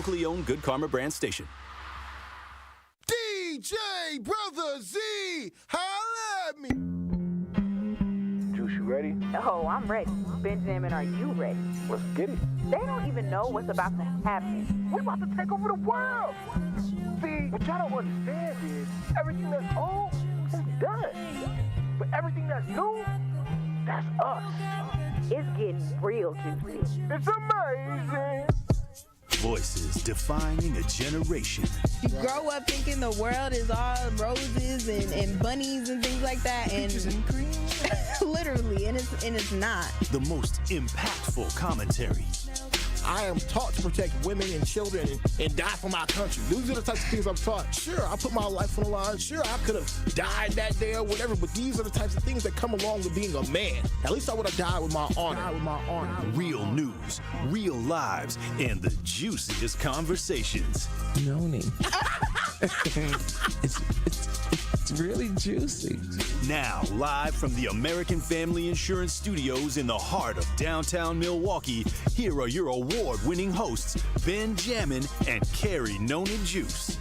locally owned Good Karma brand station. DJ Brother Z, holla at me. Juice, you ready? Oh, I'm ready. Benjamin, are you ready? Let's get it. They don't even know what's about to happen. We're about to take over the world. See, what y'all don't understand is everything that's old is done. But everything that's new, that's us. It's getting real juicy. It's amazing. Voices defining a generation. You grow up thinking the world is all roses and bunnies and things like that, and literally, and it's not. The most impactful commentary. I am taught to protect women and children and die for my country. These are the types of things I'm taught. Sure, I put my life on the line. Sure, I could have died that day or whatever, but these are the types of things that come along with being a man. At least I would have died with my honor. Real news, real lives, and the juiciest conversations. Noni. It's really juicy. Now, live from the American Family Insurance Studios in the heart of downtown Milwaukee, here are your award-winning hosts, Ben Jammin and Carrie Noni Juice.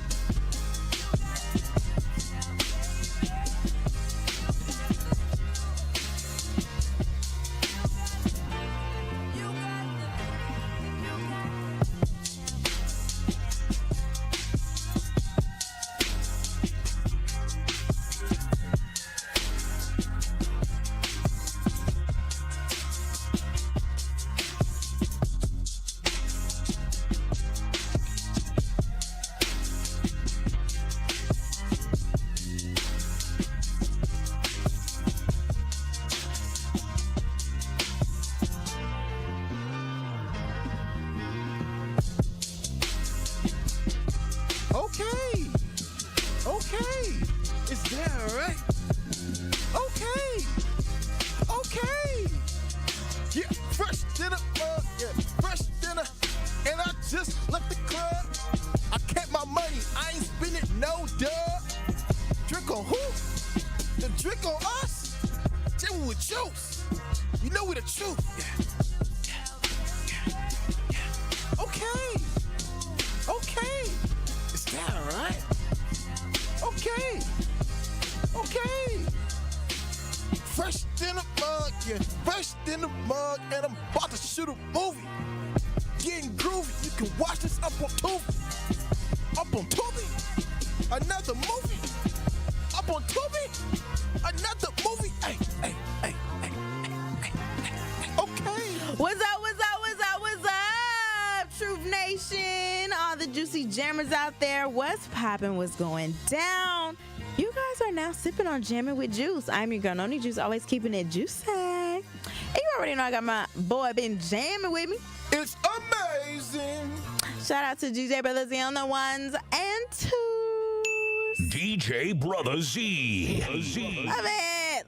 Okay. Is that all right? Okay. Yeah, fresh dinner, fresh dinner. And I just left the club. I kept my money. I ain't spend it, no duh. Drink on who? The drink on us? Jammin with juice. You know we the truth. Yeah. Okay. Is that all right? Okay. Fresh dinner mug, fresh dinner mug, and I'm about to shoot a movie. Getting groovy, you can watch this up on Tubi. Another movie. Up on Tubi. Another movie. Hey. Okay. What's up? Truth Nation, all the juicy jammers out there. What's poppin'? What's going down? You guys are now sipping on Jammin' with Juice. I'm your girl, Noni Juice, always keeping it juicy. And you already know I got my boy Ben Jammin' with me. It's amazing. Shout out to DJ Brother Z on the ones and twos. DJ Brother Z. Love it.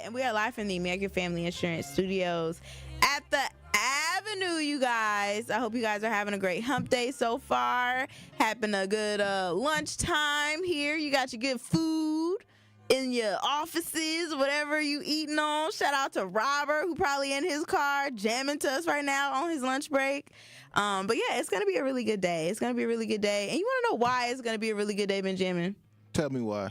And we are live from the American Family Insurance Studios at the Avenue, you guys. I hope you guys are having a great hump day so far. Having a good lunchtime here. You got your good food in your offices, whatever you eating on. Shout out to Robert, who probably in his car jamming to us right now on his lunch break. But yeah, it's going to be a really good day. And you want to know why it's going to be a really good day, Benjamin? Tell me why.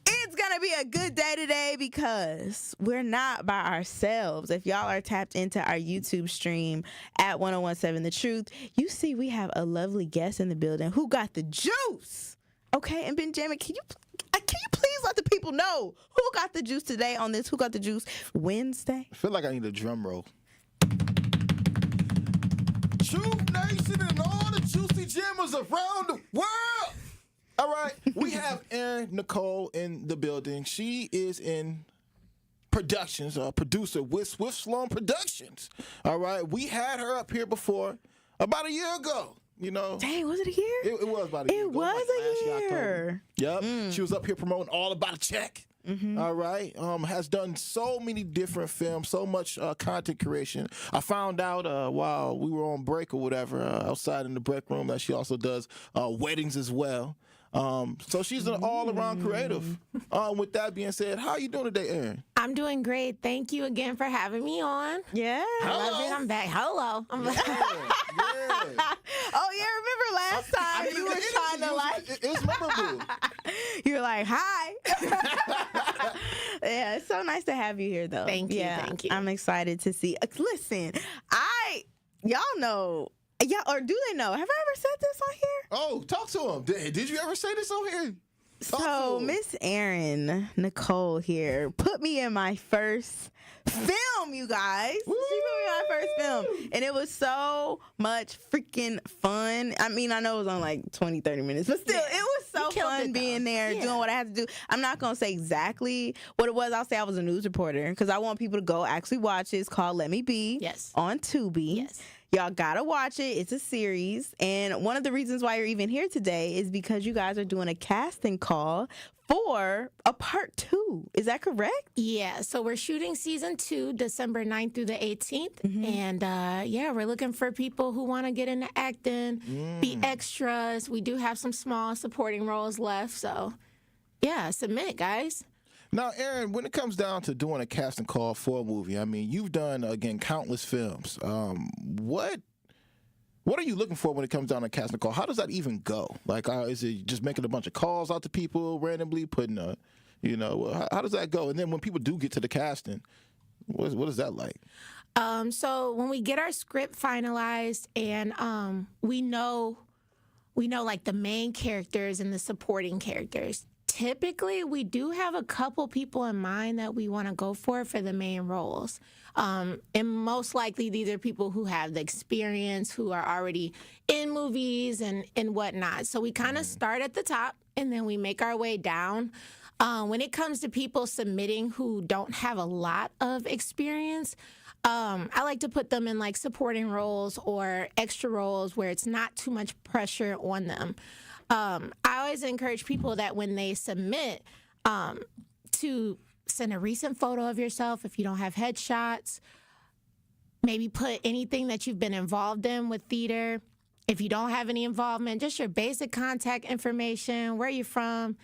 It's going to be a good day today because we're not by ourselves. If y'all are tapped into our YouTube stream at 1017 The Truth, you see we have a lovely guest in the building who got the juice. Okay, and Benjamin, can you please let the people know who got the juice today on this Who Got the Juice Wednesday? I feel like I need a drum roll. Truth Nation and all the juicy jammers around the world. All right, we have Erin Nicole in the building. She is in productions, producer with Swift Sloan Productions. All right, we had her up here before about a year ago. You know, dang, was it a year? It was about a year. It was a year. Yep, she was up here promoting All About a Check. Mm-hmm. All right, has done so many different films, so much content creation. I found out while we were on break or whatever, outside in the break room, that she also does weddings as well. So she's an all-around creative. With that being said, how are you doing today, Erin? I'm doing great. Thank you again for having me on. Yeah. I love it. I'm back. Hello. I'm back. Yeah. Oh, yeah. Remember It was memorable. You're like, hi. Yeah, it's so nice to have you here, though. Thank you, Yeah, thank you. I'm excited to see. Listen, y'all know, or do they know? Have I ever said this on here? Oh, talk to him. Did you ever say this on here? Talk to So, him. Miss Erin Nicole here put me in my first film, you guys. She put me in my first film. And it was so much freaking fun. I mean, I know it was on like 20, 30 minutes, but still, it was so killed fun it, being though. there, doing what I had to do. I'm not going to say exactly what it was. I'll say I was a news reporter because I want people to go actually watch it. It's called Let Me Be Yes. on Tubi. Yes. Y'all gotta watch it. It's a series. And one of the reasons why you're even here today is because you guys are doing a casting call for a part 2. Is that correct? Yeah, so we're shooting season 2, December 9th through the 18th. And yeah, we're looking for people who want to get into acting, be extras. We do have some small supporting roles left. So yeah, submit, guys. Now, Erin, when it comes down to doing a casting call for a movie, I mean, you've done, again, countless films. What are you looking for when it comes down to casting call? How does that even go? Like, is it just making a bunch of calls out to people randomly, putting a, how does that go? And then when people do get to the casting, what is that like? So when we get our script finalized and we know like the main characters and the supporting characters, typically we do have a couple people in mind that we want to go for the main roles. And most likely these are people who have the experience, who are already in movies and whatnot. So we kind of start at the top and then we make our way down. When it comes to people submitting who don't have a lot of experience, I like to put them in like supporting roles or extra roles where it's not too much pressure on them. I always encourage people that when they submit, to send a recent photo of yourself if you don't have headshots. Maybe put anything that you've been involved in with theater. If you don't have any involvement, just your basic contact information, where you're from,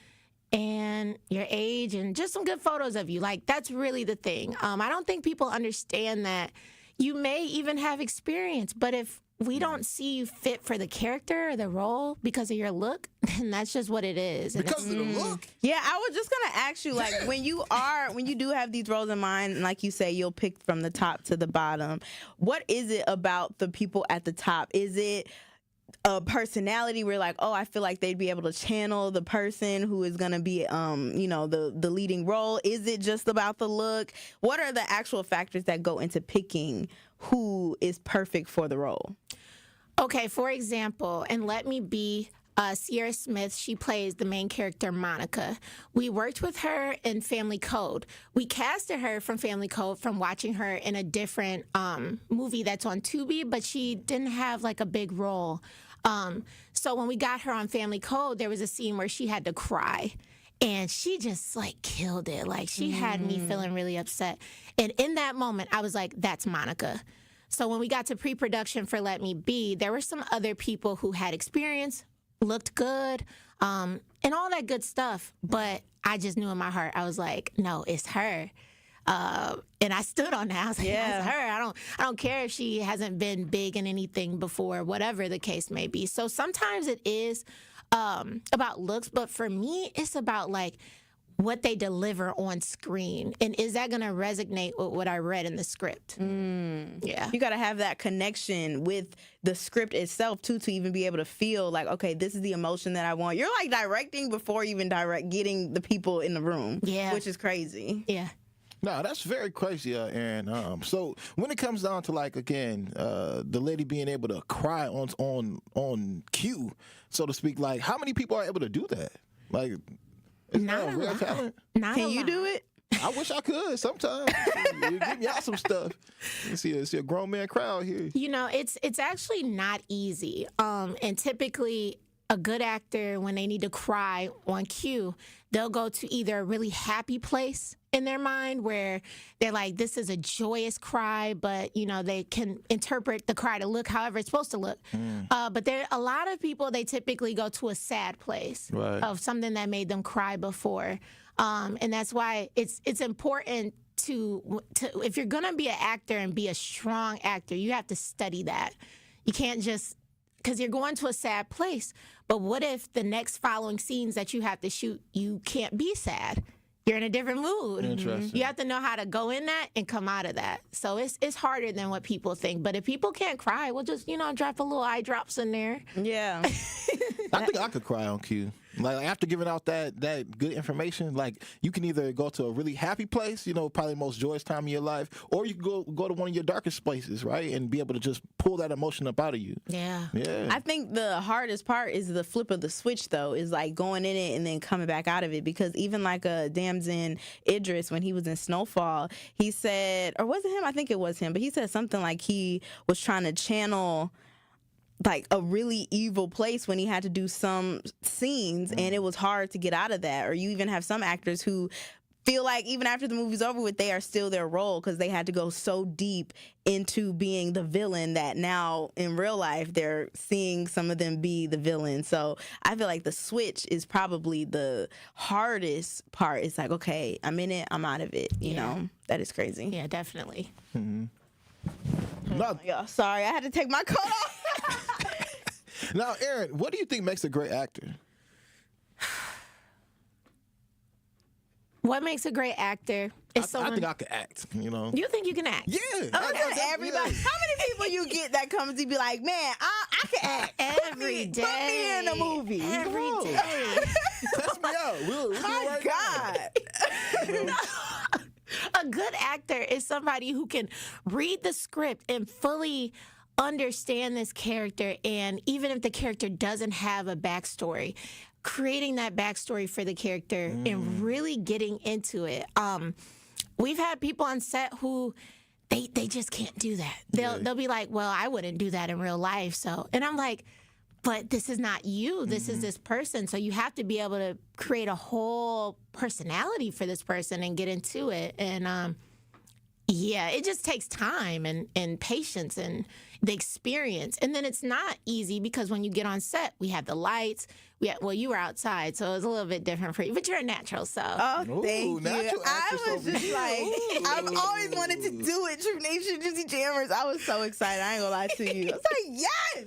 and your age, and just some good photos of you. Like, that's really the thing. I don't think people understand that you may even have experience, but if we don't see you fit for the character or the role because of your look, then that's just what it is. And Because of the look? Yeah, I was just gonna ask you, like, when you do have these roles in mind, and like you say, you'll pick from the top to the bottom. What is it about the people at the top? Is it a personality where, like, oh, I feel like they'd be able to channel the person who is gonna be, the leading role? Is it just about the look? What are the actual factors that go into picking who is perfect for the role? Okay, for example, and Let Me Be, Sierra Smith, she plays the main character, Monica. We worked with her in Family Code. We casted her from Family Code from watching her in a different movie that's on Tubi, but she didn't have like a big role. So when we got her on Family Code, there was a scene where she had to cry. And she just like killed it. Like, she had me feeling really upset. And in that moment, I was like, that's Monica. So when we got to pre-production for Let Me Be, there were some other people who had experience, looked good, and all that good stuff. But I just knew in my heart, I was like, no, it's her. And I stood on that. I was like, it's her. I don't care if she hasn't been big in anything before, whatever the case may be. So sometimes it is about looks, but for me, it's about like what they deliver on screen, and is that going to resonate with what I read in the script? Yeah, You got to have that connection with the script itself too, to even be able to feel like, okay, this is the emotion that I want. You're like directing before even getting the people in the room. Yeah, which is crazy. Yeah. No, that's very crazy, Erin. So when it comes down to, like, again, the lady being able to cry on cue, so to speak, like, how many people are able to do that? Like, is Not that a real lot. talent? Can you do it? I wish I could sometimes. You give me out some stuff. You see a grown man crowd here. You know, it's actually not easy. And typically, a good actor, when they need to cry on cue, they'll go to either a really happy place in their mind where they're like, this is a joyous cry, but, they can interpret the cry to look however it's supposed to look. But there a lot of people, they typically go to a sad place of something that made them cry before. And that's why it's important to if you're going to be an actor and be a strong actor, you have to study that. You can't just because you're going to a sad place. But what if the next following scenes that you have to shoot, you can't be sad? You're in a different mood. Interesting. You have to know how to go in that and come out of that. So it's harder than what people think. But if people can't cry, we'll just, drop a little eye drops in there. Yeah. I think I could cry on cue. Like after giving out that good information, like you can either go to a really happy place, probably the most joyous time of your life, or you can go to one of your darkest places, right, and be able to just pull that emotion up out of you. Yeah. I think the hardest part is the flip of the switch, though, is like going in it and then coming back out of it. Because even like Damson Idris, when he was in Snowfall, he said, or was it him? I think it was him, but he said something like he was trying to channel like a really evil place when he had to do some scenes, and it was hard to get out of that. Or you even have some actors who feel like even after the movie's over with, they are still their role because they had to go so deep into being the villain that now in real life they're seeing some of them be the villain. So I feel like the switch is probably the hardest part. It's like, okay, I'm in it, I'm out of it. You know, that is crazy. Yeah, definitely. Y'all, sorry, I had to take my coat off. Now, Erin, what do you think makes a great actor? What makes a great actor is I someone... think I could act, You think you can act? Yeah. Everybody. How many people you get that comes to be like, man, I can act Every day. Put me in a movie. Every Come on. day. Test me out. We'll do it right now. A good actor is somebody who can read the script and fully understand this character, and even if the character doesn't have a backstory, creating that backstory for the character and really getting into it. We've had people on set who they just can't do that. They'll be like, well, I wouldn't do that in real life. So, and I'm like, but this is not you. This is this person. So you have to be able to create a whole personality for this person and get into it. And yeah, it just takes time and patience and the experience. And then it's not easy because when you get on set, we have the lights. Well, you were outside, so it was a little bit different for you. But you're a natural, so. Oh, thank you. natural I actress was over just here. like, I've always wanted to do it. True Nation, Juicy Jammers. I was so excited. I ain't gonna lie to you. I was like, yes.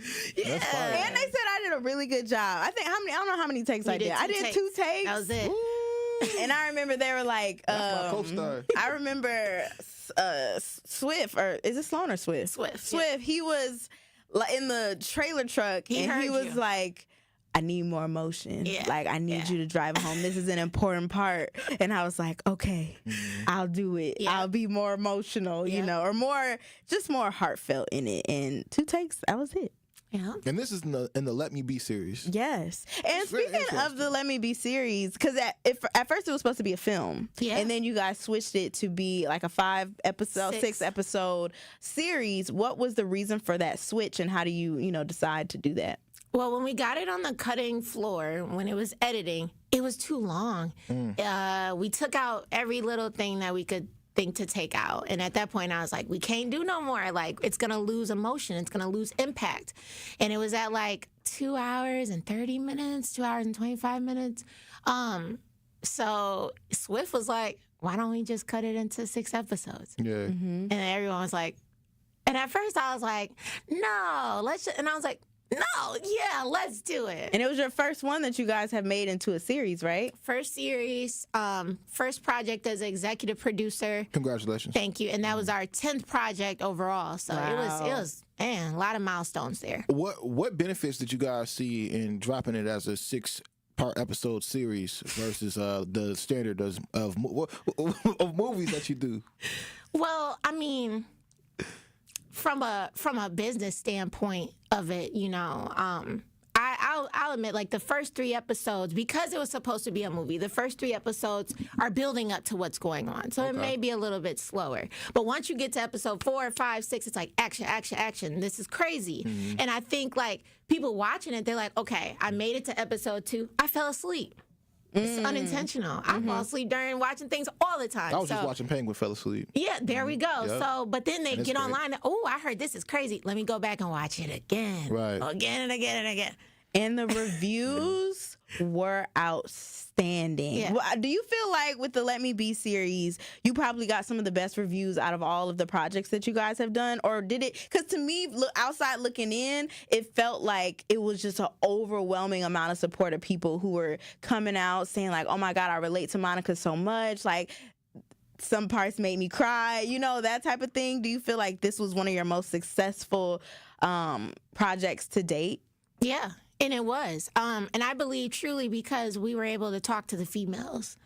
That's fire. And they said I did a really good job. I think I don't know how many takes I did. I did 2 takes. That was it. And I remember they were like, That's my co-star. I remember Swift, or is it Sloan or Swift? Swift. Swift. He was in the trailer truck, and heard he was you. like, I need more emotion. Yeah. Like, I need you to drive home. This is an important part. And I was like, okay, I'll do it. Yeah. I'll be more emotional, or just more heartfelt in it. And 2 takes, that was it. Yeah. And this is in the Let Me Be series. Yes. And It's very speaking of interesting. the Let Me Be series, because at first it was supposed to be a film. Yeah. And then you guys switched it to be like a 6 episode series. What was the reason for that switch, and how do you, decide to do that? Well, when we got it on the cutting floor, when it was editing, it was too long. We took out every little thing that we could think to take out. And at that point, I was like, we can't do no more. Like, it's going to lose emotion. It's going to lose impact. And it was at like 2 hours and 30 minutes, 2 hours and 25 minutes. So Swift was like, why don't we just cut it into 6 episodes? Yeah. And everyone was like, and at first I was like, no, and I was like, no, yeah, let's do it. And it was your first one that you guys have made into a series, right? First series, first project as executive producer. Congratulations. Thank you. And that was our 10th project overall. So it was a lot of milestones there. What benefits did you guys see in dropping it as a 6-part episode series versus the standard of movies that you do? Well, I mean, from a business standpoint of it, I'll admit, like, the first 3 episodes, because it was supposed to be a movie, the first 3 episodes are building up to what's going on. So it may be a little bit slower. But once you get to episode 4, 5, 6, it's like action, action, action. This is crazy. And I think, like, people watching it, they're like, okay, I made it to episode 2. I fell asleep. It's unintentional. I fall asleep during watching things all the time. I was just watching Penguin, fell asleep. Yeah, there we go. Yep. So, but then they And it's get great. online. Oh, I heard this is crazy. Let me go back and watch it again. Right. Again and again and again. And the reviews were outstanding. Yeah. Do you feel like with the Let Me Be series, you probably got some of the best reviews out of all of the projects that you guys have done? Or did it, because to me, outside looking in, it felt like it was just an overwhelming amount of support of people who were coming out saying like, oh my God, I relate to Monica so much. Like, some parts made me cry, you know, that type of thing. Do you feel like this was one of your most successful projects to date? Yeah, and it was. And I believe truly because we were able to talk to the females.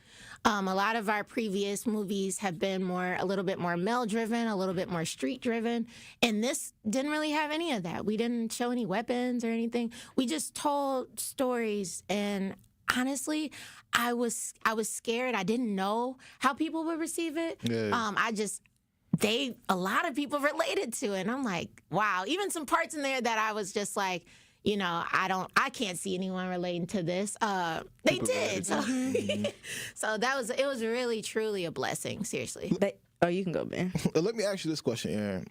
A lot of our previous movies have been a little bit more male-driven, a little bit more street-driven, and this didn't really have any of that. We didn't show any weapons or anything. We just told stories, and honestly, I was scared. I didn't know how people would receive it. Yeah. A lot of people related to it, and I'm like, wow. Even some parts in there that I was just like, you know, I can't see anyone relating to this. They did. So, so it was really, truly a blessing, seriously. You can go, Ben. Let me ask you this question, Erin.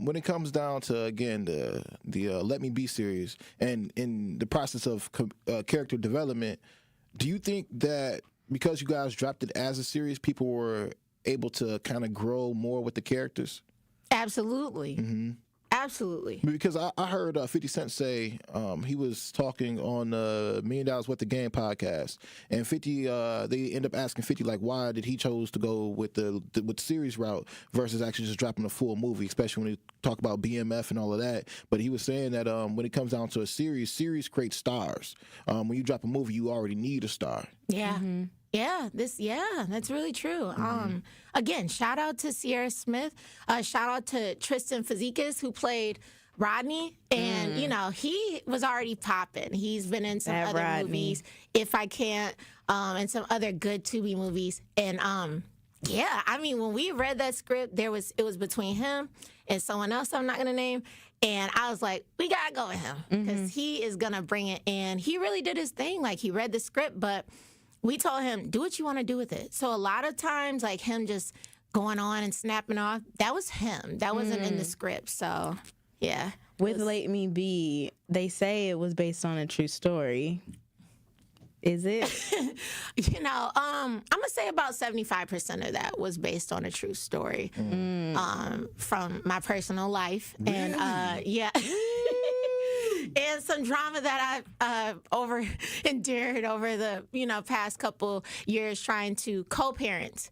When it comes down to, again, the Let Me Be series, and in the process of character development, do you think that because you guys dropped it as a series, people were able to kind of grow more with the characters? Absolutely. Mm-hmm. Absolutely. Because I heard 50 Cent say he was talking on $1 Million Worth of Game podcast, and 50 they end up asking 50 like why did he chose to go with the series route versus actually just dropping a full movie, especially when you talk about BMF and all of that. But he was saying that when it comes down to a series creates stars. When you drop a movie, you already need a star. Yeah. Mm-hmm. Yeah, that's really true. Again, shout out to Sierra Smith. Shout out to Tristan Fazikis, who played Rodney. And, you know, he was already popping. He's been in some other movies, If I Can't, and some other good Tubi movies. And, yeah, I mean, when we read that script, it was between him and someone else I'm not going to name. And I was like, we got to go with him because he is going to bring it. And he really did his thing. Like, he read the script, but we told him, do what you want to do with it. So a lot of times, like him just going on and snapping off, that was him. That wasn't in the script. So, yeah. With Let Me Be, they say it was based on a true story. Is it? You know, I'm going to say about 75% of that was based on a true story from my personal life. Really? And, yeah. And some drama that I've endured over the past couple years trying to co-parent,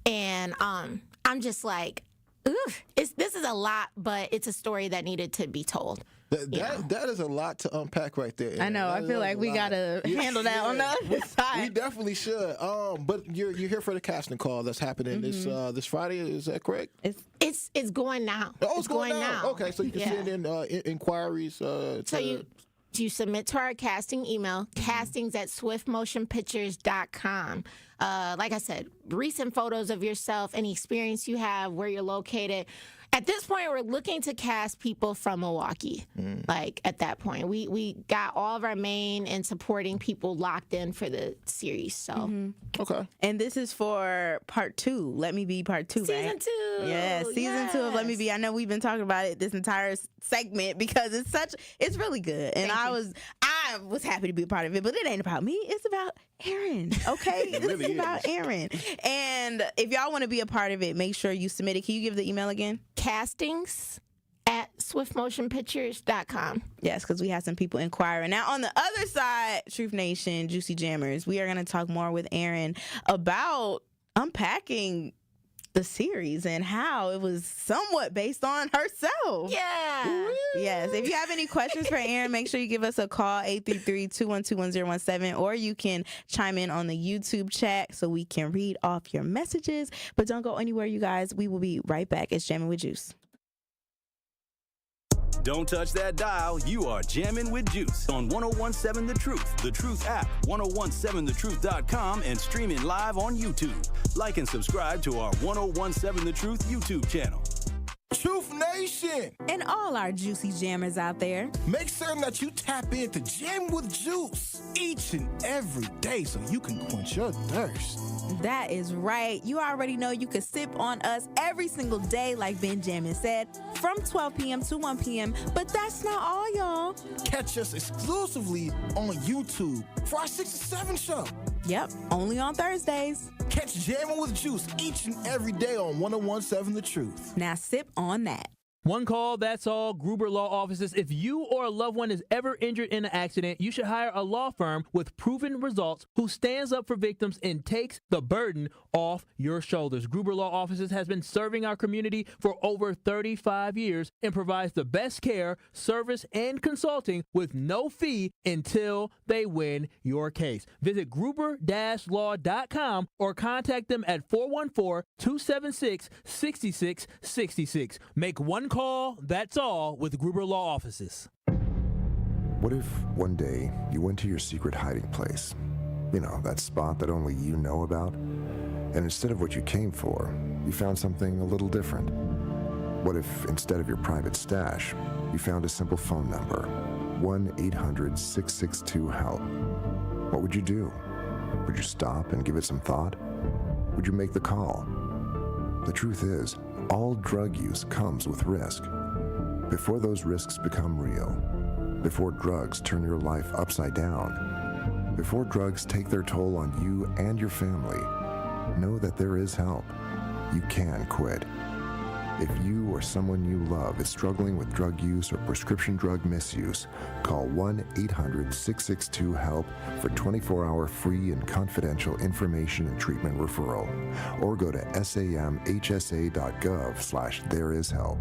and I'm just like, this is a lot, but it's a story that needed to be told. That is a lot to unpack right there. I know. I feel like we gotta handle that on the other side. We definitely should. But you're here for the casting call that's happening this Friday. Is that correct? It's going now. Oh, it's going now. Okay, so you can send in inquiries. You submit to our casting email, castings@swiftmotionpictures.com. Like I said, recent photos of yourself, any experience you have, where you're located. At this point, we're looking to cast people from Milwaukee. Like, at that point, we got all of our main and supporting people locked in for the series. So, okay. And this is for part 2. Let Me Be part 2, season right? 2. Yeah, season 2 of Let Me Be. I know we've been talking about it this entire segment because it's really good, and I was happy to be a part of it. But it ain't about me; it's about Erin. Okay, It really is about Erin. And if y'all want to be a part of it, make sure you submit it. Can you give the email again? Castings@swiftmotionpictures.com. Yes, because we have some people inquiring. Now, on the other side, Truth Nation, Juicy Jammers, we are going to talk more with Erin about unpacking the series and how it was somewhat based on herself. Yeah. Yes. If you have any questions for Erin, make sure you give us a call, 833-212-1017, or you can chime in on the YouTube chat so we can read off your messages. But don't go anywhere, you guys. We will be right back. It's Jammin' with Juice. Don't touch that dial. You are jamming with Juice on 1017 The Truth, The Truth app, 1017thetruth.com, and streaming live on YouTube. Like and subscribe to our 1017 The Truth YouTube channel. Truth Nation! And all our Juicy Jammers out there, make certain that you tap into Jam with Juice each and every day so you can quench your thirst. That is right. You already know you can sip on us every single day, like Ben Jammin said, from 12 p.m. to 1 p.m. But that's not all, y'all. Catch us exclusively on YouTube for our 6 to 7 show. Yep, only on Thursdays. Catch Jammin' with Juice each and every day on 1017 The Truth. Now sip on that. One call, that's all. Gruber Law Offices. If you or a loved one is ever injured in an accident, you should hire a law firm with proven results who stands up for victims and takes the burden off your shoulders. Gruber Law Offices has been serving our community for over 35 years and provides the best care, service, and consulting with no fee until they win your case. Visit gruber-law.com or contact them at 414-276-6666. Make one call, that's all, with Gruber Law Offices. What if one day you went to your secret hiding place? You know, that spot that only you know about? And instead of what you came for, you found something a little different. What if instead of your private stash, you found a simple phone number, 1-800-662-HELP? What would you do? Would you stop and give it some thought? Would you make the call? The truth is, all drug use comes with risk. Before those risks become real, before drugs turn your life upside down, before drugs take their toll on you and your family, know that there is help. You can quit. If you or someone you love is struggling with drug use or prescription drug misuse, call 1-800-662-HELP for 24-hour free and confidential information and treatment referral, or go to samhsa.gov/thereishelp.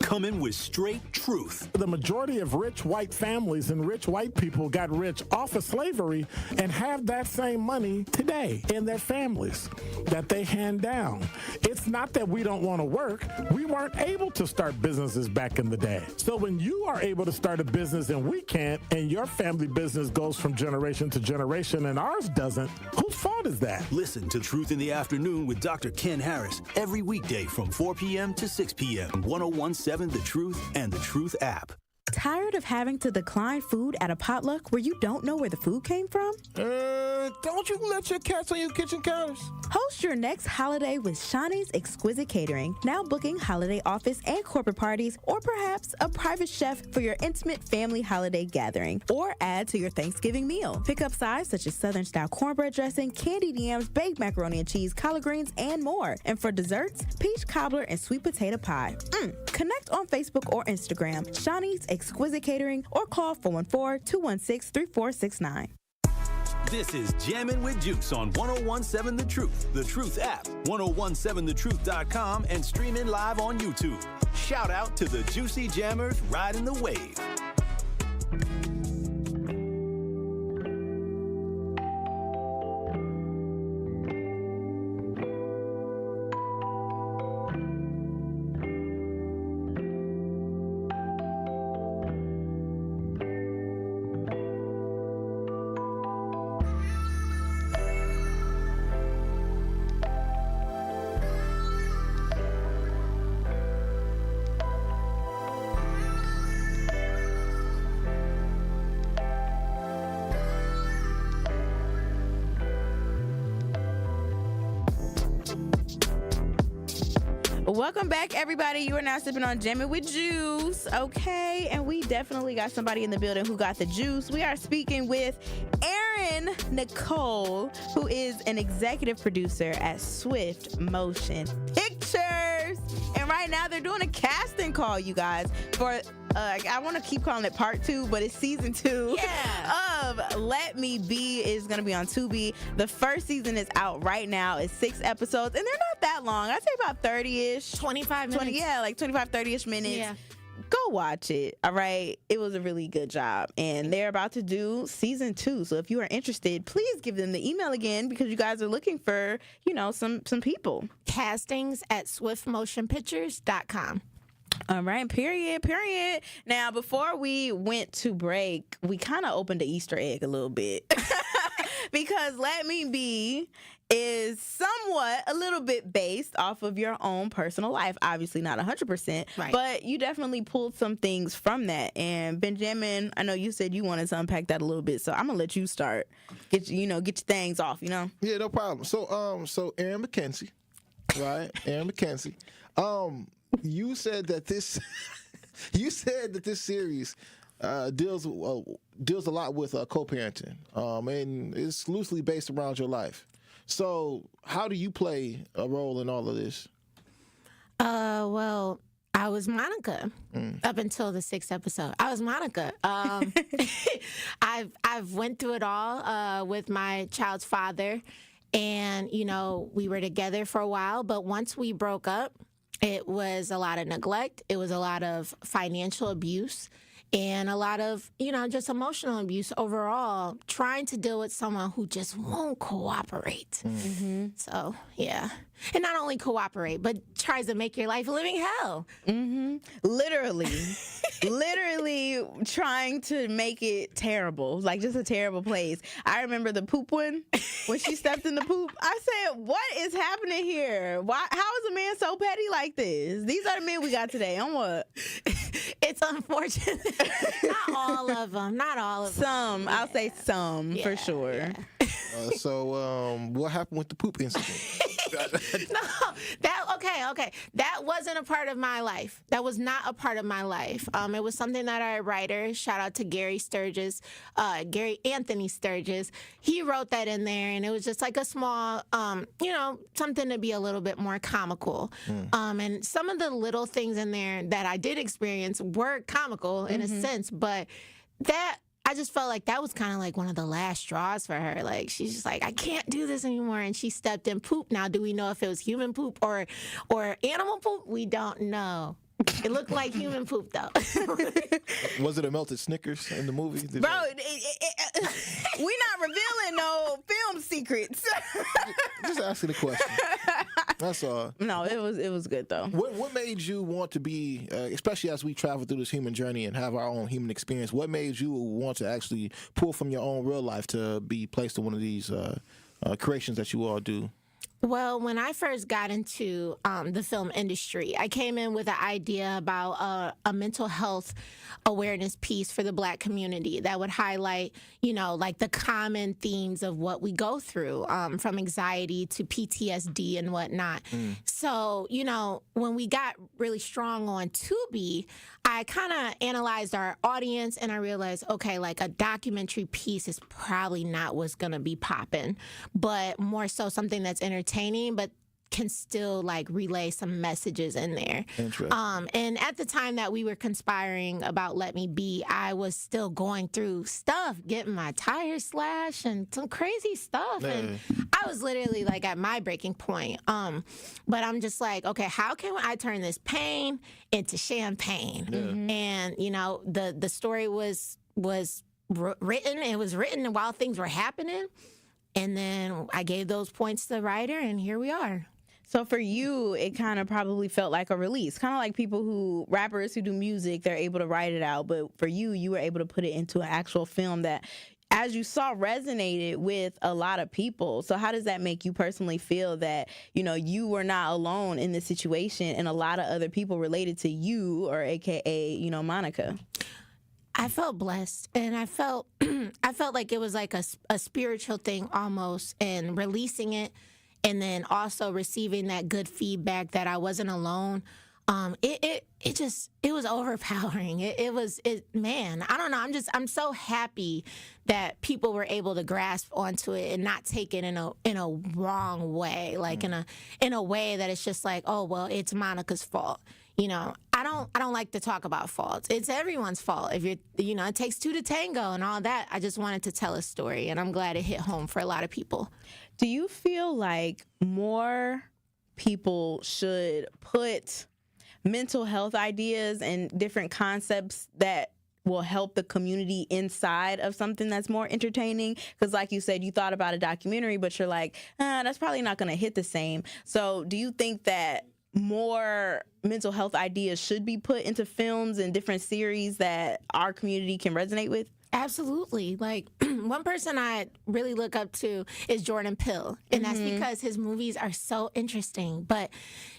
Coming with straight truth. The majority of rich white families and rich white people got rich off of slavery and have that same money today in their families that they hand down. It's not that we don't want to work. We weren't able to start businesses back in the day. So when you are able to start a business and we can't, and your family business goes from generation to generation and ours doesn't, whose fault is that? Listen to Truth in the Afternoon with Dr. Ken Harris every weekday from 4 p.m. to 6 p.m. 1017 The Truth and The Truth app. Tired of having to decline food at a potluck where you don't know where the food came from? Don't you let your cats on your kitchen counters? Host your next holiday with Shawnee's Exquisite Catering, now booking holiday office and corporate parties, or perhaps a private chef for your intimate family holiday gathering, or add to your Thanksgiving meal. Pick up sides such as Southern-style cornbread dressing, candied yams, baked macaroni and cheese, collard greens, and more. And for desserts, peach cobbler and sweet potato pie. Connect on Facebook or Instagram, Shawnee's Exquisite Catering, or call 414-216-3469. This is Jammin' with Juice on 1017 The Truth app, 1017thetruth.com, and streaming live on YouTube. Shout out to the Juicy Jammers riding the wave. Welcome back, everybody. You are now sipping on Jammin' with Juice, okay? And we definitely got somebody in the building who got the juice. We are speaking with Erin Nicole, who is an executive producer at Swift Motion Pictures. And right now they're doing a casting call, you guys, for I want to keep calling it part 2, but it's season 2 of Let Me Be. Is going to be on Tubi. The first season is out right now. It's 6 episodes, and they're not that long. I'd say about 30-ish. 25 minutes. Like 25, 30-ish minutes. Yeah. Go watch it, all right? It was a really good job, and they're about to do season 2. So if you are interested, please give them the email again, because you guys are looking for, some people. Castings at swiftmotionpictures.com. All right, period. Now, before we went to break, we kind of opened the Easter egg a little bit because Let Me Be is somewhat a little bit based off of your own personal life. Obviously not 100%, Right. but you definitely pulled some things from that. And Benjamin, I know you said you wanted to unpack that a little bit, so I'm gonna let you start. Get your things off, Yeah, no problem. So Erin McKenzie, right? Erin McKenzie. You said that this series deals a lot with co-parenting, and it's loosely based around your life. So, how do you play a role in all of this? Well, I was Monica up until the 6th episode. I was Monica. I've went through it all with my child's father, and we were together for a while. But once we broke up, it was a lot of neglect. It was a lot of financial abuse. And a lot of, just emotional abuse overall, trying to deal with someone who just won't cooperate. Mm-hmm. So, yeah. And not only cooperate, but tries to make your life a living hell. Mm-hmm. Literally trying to make it terrible, like just a terrible place. I remember the poop one, when she stepped in the poop. I said, what is happening here? Why? How is a man so petty like this? These are the men we got today. On what? It's unfortunate. Not all of them. Not all of them. Some. Yeah. I'll say some, for sure. Yeah. So, what happened with the poop incident? Okay. That wasn't a part of my life. That was not a part of my life. It was something that our writer, shout out to Gary Anthony Sturgis, he wrote that in there, and it was just like a small, something to be a little bit more comical. And some of the little things in there that I did experience were comical in a sense, but that I just felt like that was kind of like one of the last straws for her. Like, she's just like, I can't do this anymore. And she stepped in poop. Now, do we know if it was human poop or animal poop? We don't know. It looked like human poop, though. Was it a melted Snickers in the movie? Bro, we're not revealing no film secrets. Just asking a question. That's all. No, it was good, though. What made you want to be, especially as we travel through this human journey and have our own human experience, what made you want to actually pull from your own real life to be placed in one of these creations that you all do? Well, when I first got into the film industry, I came in with an idea about a mental health awareness piece for the Black community that would highlight, like the common themes of what we go through, from anxiety to PTSD and whatnot. So, when we got really strong on Tubi, I kind of analyzed our audience and I realized, okay, like a documentary piece is probably not what's going to be popping, but more so something that's entertaining, but can still like relay some messages in there. And at the time that we were conspiring about Let Me Be, I was still going through stuff, getting my tires slashed and some crazy stuff. And I was literally like at my breaking point. But I'm just like, okay, how can I turn this pain into champagne? And, the story was written. It was written while things were happening. And then I gave those points to the writer, and here we are. So for you, it kind of probably felt like a release, kind of like rappers who do music, they're able to write it out. But for you, you were able to put it into an actual film that, as you saw, resonated with a lot of people. So how does that make you personally feel that, you were not alone in this situation and a lot of other people related to you, or AKA, Monica? I felt blessed, and I felt like it was like a spiritual thing almost, and releasing it, and then also receiving that good feedback that I wasn't alone. It was overpowering. Man, I don't know. I'm so happy that people were able to grasp onto it and not take it in a wrong way, like in a way that it's just like, oh well, it's Monica's fault. I don't like to talk about faults. It's everyone's fault. If it takes two to tango and all that. I just wanted to tell a story, and I'm glad it hit home for a lot of people. Do you feel like more people should put mental health ideas and different concepts that will help the community inside of something that's more entertaining? Because like you said, you thought about a documentary, but you're like, that's probably not going to hit the same. So do you think that more mental health ideas should be put into films and different series that our community can resonate with? Absolutely. Like, one person I really look up to is Jordan Peele. And that's because his movies are so interesting. But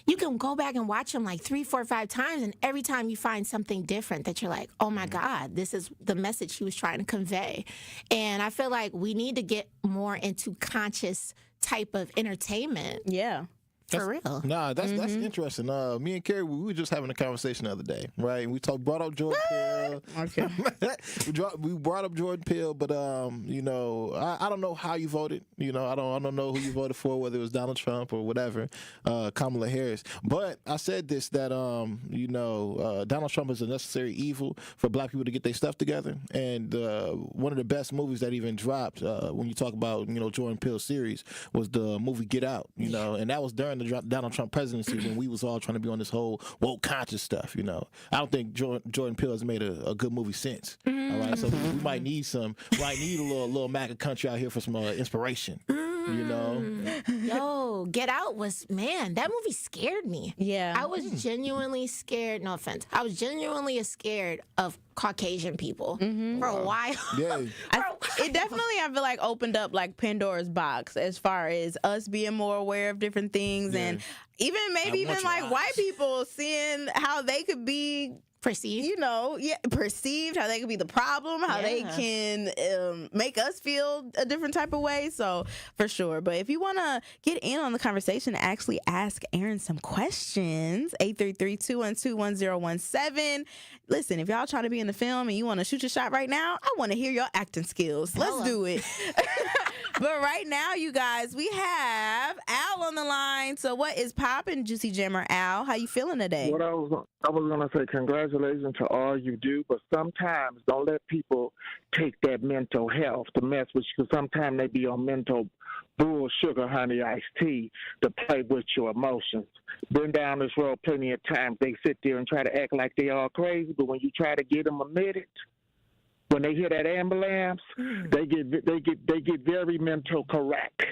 you can go back and watch them like 3, 4, 5 times. And every time you find something different that you're like, oh my God, this is the message he was trying to convey. And I feel like we need to get more into conscious type of entertainment. Yeah. For real. Nah, that's interesting. Me and Carrie, we were just having a conversation the other day, right? And we brought up Jordan Peele. Okay. we brought up Jordan Peele, but you know, I don't know how you voted. You know, I don't know who you voted for, whether it was Donald Trump or whatever, Kamala Harris. But I said this that you know, Donald Trump is a necessary evil for Black people to get their stuff together. And one of the best movies that even dropped when you talk about Jordan Peele's series was the movie Get Out. You know, and that was during the Donald Trump presidency when we was all trying to be on this whole woke conscious stuff, I don't think Jordan Peele has made a good movie since. All right, so we might need a little MAGA country out here for some inspiration. Yo, Get Out was, man, that movie scared me. Yeah. I was genuinely scared, no offense, I was genuinely scared of Caucasian people for a while. Yeah. It definitely, I feel like, opened up like Pandora's box as far as us being more aware of different things and even like white people seeing how they could be perceived, perceived, how they could be the problem, how they can make us feel a different type of way. So for sure. But if you want to get in on the conversation, actually ask Erin some questions. 833-212-1017. Listen, if y'all trying to be in the film and you want to shoot your shot right now, I want to hear your acting skills. Let's do it. But right now, you guys, we have Al on the line. So what is poppin', Juicy Jammer Al? How you feeling today? What I was going to say, congratulations to all you do, but sometimes don't let people take that mental health to mess with you, because sometimes they be on mental bull, sugar, honey, iced tea to play with your emotions. Been down this road plenty of times. They sit there and try to act like they all crazy, but when you try to get them a minute, when they hear that ambulance, they get very mental correct.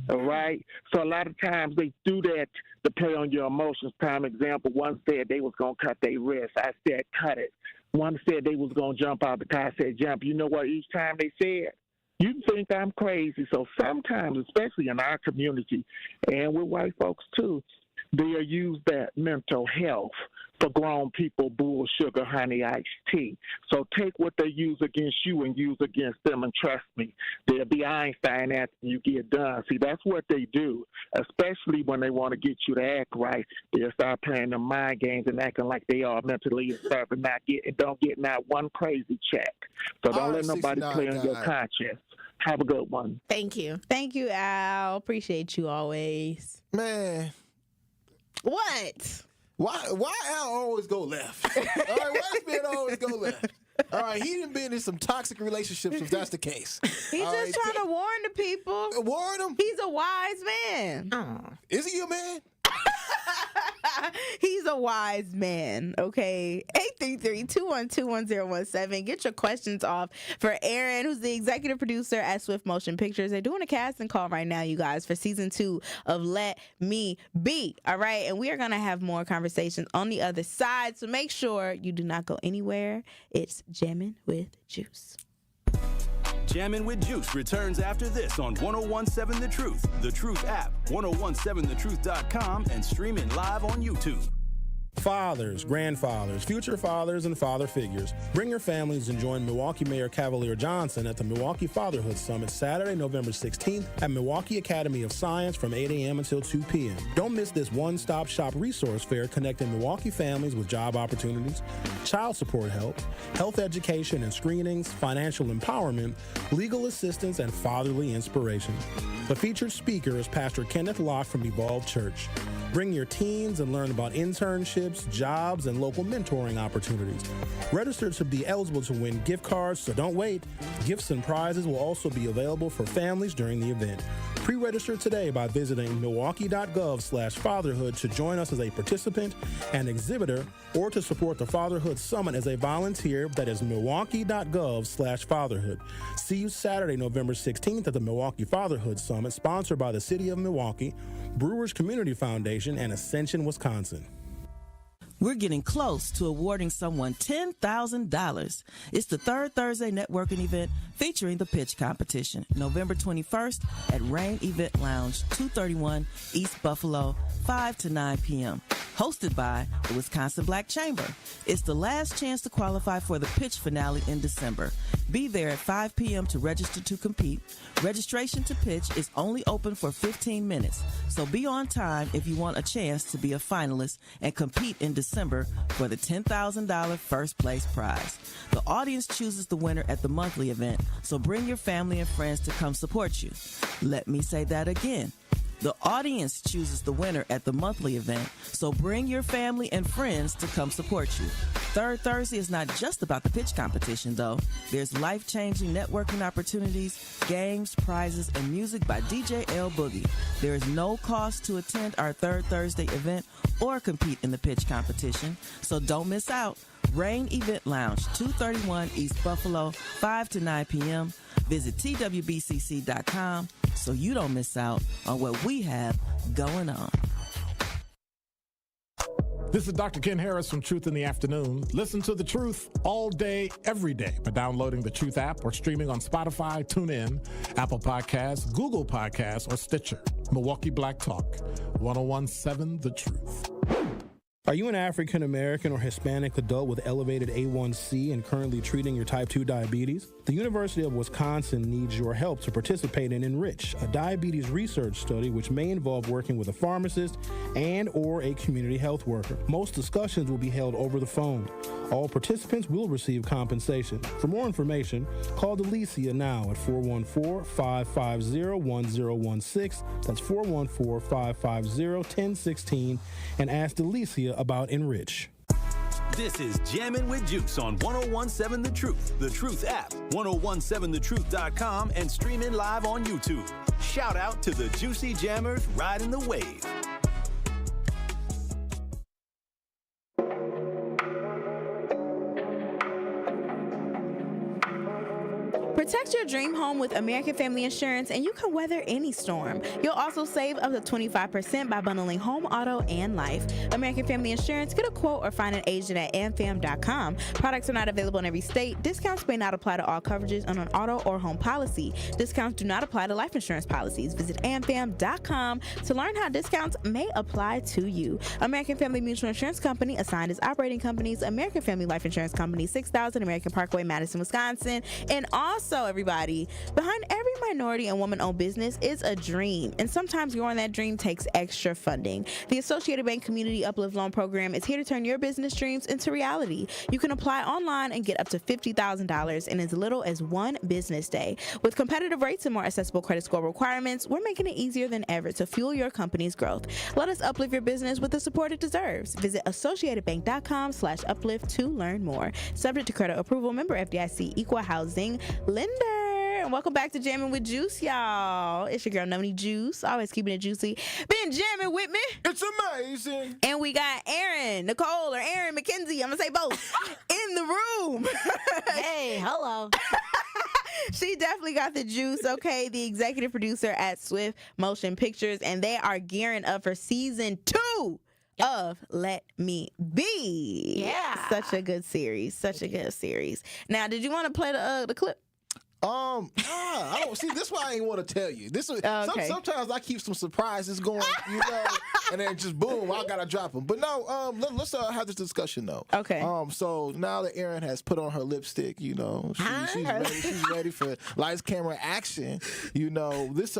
All right. So a lot of times they do that to play on your emotions. Prime example: one said they was gonna cut their wrist. I said cut it. One said they was gonna jump out the car. I said jump. You know what? Each time they said, you think I'm crazy. So sometimes, especially in our community and with white folks too, they'll use that mental health for grown people, bull, sugar, honey, iced tea. So take what they use against you and use against them, and trust me, they'll be Einstein after you get done. See, that's what they do, especially when they want to get you to act right. They'll start playing the mind games and acting like they are mentally disturbed and don't get not one crazy check. So don't let nobody play on your conscience. Have a good one. Thank you. Thank you, Al. Appreciate you always. Man. What? Why Al always go left? All right, why does man always go left? All right, he done been in some toxic relationships if that's the case. He's just trying to warn the people. Warn them? He's a wise man. Is he a man? He's a wise man, okay? 833-212-1017. Get your questions off for Erin, who's the executive producer at Swift Motion Pictures. They're doing a casting call right now, you guys, for season 2 of Let Me Be, all right? And we are going to have more conversations on the other side, so make sure you do not go anywhere. It's Jammin' with Juice. Jammin' with Juice returns after this on 1017 The Truth, The Truth app, 1017thetruth.com, and streaming live on YouTube. Fathers, grandfathers, future fathers, and father figures, bring your families and join Milwaukee Mayor Cavalier Johnson at the Milwaukee Fatherhood Summit Saturday, November 16th at Milwaukee Academy of Science from 8 a.m. until 2 p.m. Don't miss this one-stop shop resource fair connecting Milwaukee families with job opportunities, child support help, health education and screenings, financial empowerment, legal assistance, and fatherly inspiration. The featured speaker is Pastor Kenneth Locke from Evolve Church. Bring your teens and learn about internships, jobs, and local mentoring opportunities. Register to be eligible to win gift cards, so don't wait. Gifts and prizes will also be available for families during the event. Pre-register today by visiting milwaukee.gov/fatherhood to join us as a participant and exhibitor, or to support the Fatherhood Summit as a volunteer. That is milwaukee.gov/fatherhood. See you Saturday, November 16th at the Milwaukee Fatherhood Summit, sponsored by the City of Milwaukee, Brewers Community Foundation, and Ascension, Wisconsin. We're getting close to awarding someone $10,000. It's the third Thursday networking event featuring the pitch competition, November 21st at Rain Event Lounge, 231 East Buffalo, 5 to 9 p.m. Hosted by the Wisconsin Black Chamber. It's the last chance to qualify for the pitch finale in December. Be there at 5 p.m. to register to compete. Registration to pitch is only open for 15 minutes, so be on time if you want a chance to be a finalist and compete in December for the $10,000 first place prize. The audience chooses the winner at the monthly event, so bring your family and friends to come support you. Let me say that again. The audience chooses the winner at the monthly event, so bring your family and friends to come support you. Third Thursday is not just about the pitch competition, though. There's life-changing networking opportunities, games, prizes, and music by DJ L Boogie. There is no cost to attend our Third Thursday event or compete in the pitch competition, so don't miss out. Rain Event Lounge, 231 East Buffalo, 5 to 9 p.m. Visit twbcc.com so you don't miss out on what we have going on. This is Dr. Ken Harris from Truth in the Afternoon. Listen to The Truth all day, every day by downloading the Truth app or streaming on Spotify, TuneIn, Apple Podcasts, Google Podcasts, or Stitcher. Milwaukee Black Talk, 101.7 The Truth. Are you an African American or Hispanic adult with elevated A1C and currently treating your type 2 diabetes? The University of Wisconsin needs your help to participate in Enrich, a diabetes research study which may involve working with a pharmacist and or a community health worker. Most discussions will be held over the phone. All participants will receive compensation. For more information, call Delicia now at 414-550-1016. That's 414-550-1016 and ask Delicia about Enrich. This is Jammin' with Juice on 101.7 The Truth, The Truth app, 101.7thetruth.com, and streaming live on YouTube. Shout out to the Juicy Jammers riding the wave. Protect your dream home with American Family Insurance, and you can weather any storm. You'll also save up to 25% by bundling home, auto, and life. American Family Insurance, get a quote or find an agent at amfam.com. Products are not available in every state. Discounts may not apply to all coverages on an auto or home policy. Discounts do not apply to life insurance policies. Visit amfam.com to learn how discounts may apply to you. American Family Mutual Insurance Company, assigned as operating companies, American Family Life Insurance Company, 6000 American Parkway, Madison, Wisconsin. And also, everybody, behind every minority and woman-owned business is a dream, and sometimes growing that dream takes extra funding. The Associated Bank Community Uplift Loan Program is here to turn your business dreams into reality. You can apply online and get up to $50,000 in as little as one business day. With competitive rates and more accessible credit score requirements, we're making it easier than ever to fuel your company's growth. Let us uplift your business with the support it deserves. Visit associatedbank.com/uplift to learn more. Subject to credit approval, member FDIC, equal housing lender. And welcome back to Jammin' with Juice, y'all. It's your girl Noni Juice, always keeping it juicy. Been jamming with me. It's amazing. And we got Erin, Nicole, or Erin McKenzie, I'm gonna say both, in the room. Hey, hello. She definitely got the juice, okay? The executive producer at Swift Motion Pictures, and they are gearing up for season 2 of Let Me Be. Yeah. Such a good series. Such a good series. Now, did you want to play the clip? I don't see. This is why I ain't want to tell you. This is sometimes I keep some surprises going, and then just boom, I gotta drop them. But no, let's have this discussion though. Okay. So now that Erin has put on her lipstick, she's ready for lights, camera, action. This